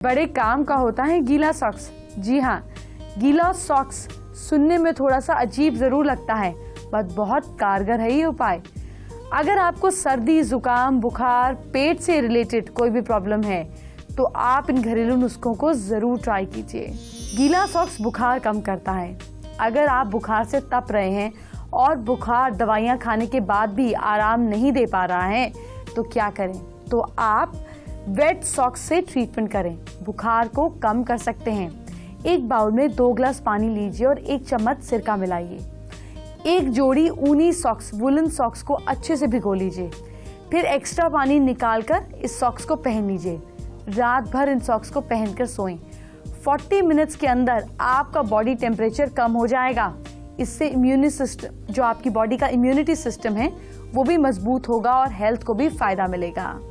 बड़े काम का होता है गीला सॉक्स। जी हाँ, गीला सॉक्स सुनने में थोड़ा सा अजीब जरूर लगता है, बट बहुत कारगर है ये उपाय। अगर आपको सर्दी, जुकाम, बुखार, पेट से रिलेटेड कोई भी प्रॉब्लम है तो आप इन घरेलू नुस्खों को जरूर ट्राई कीजिए। गीला सॉक्स बुखार कम करता है। अगर आप बुखार से तप रहे हैं और बुखार दवाइयाँ खाने के बाद भी आराम नहीं दे पा रहा है तो क्या करें? तो आप वेट सॉक्स से ट्रीटमेंट करें, बुखार को कम कर सकते हैं। एक बाउल में 2 ग्लास पानी लीजिए और 1 चम्मच सिरका मिलाइए। एक जोड़ी ऊनी सॉक्स, वुलन सॉक्स को अच्छे से भिगो लीजिए। फिर एक्स्ट्रा पानी निकालकर इस सॉक्स को पहन लीजिए। रात भर इन सॉक्स को पहनकर सोएं। 40 मिनट्स के अंदर आपका बॉडी टेम्परेचर कम हो जाएगा। इससे इम्यूनी सिस्टम, जो आपकी बॉडी का इम्यूनिटी सिस्टम है, वो भी मजबूत होगा और हेल्थ को भी फायदा मिलेगा।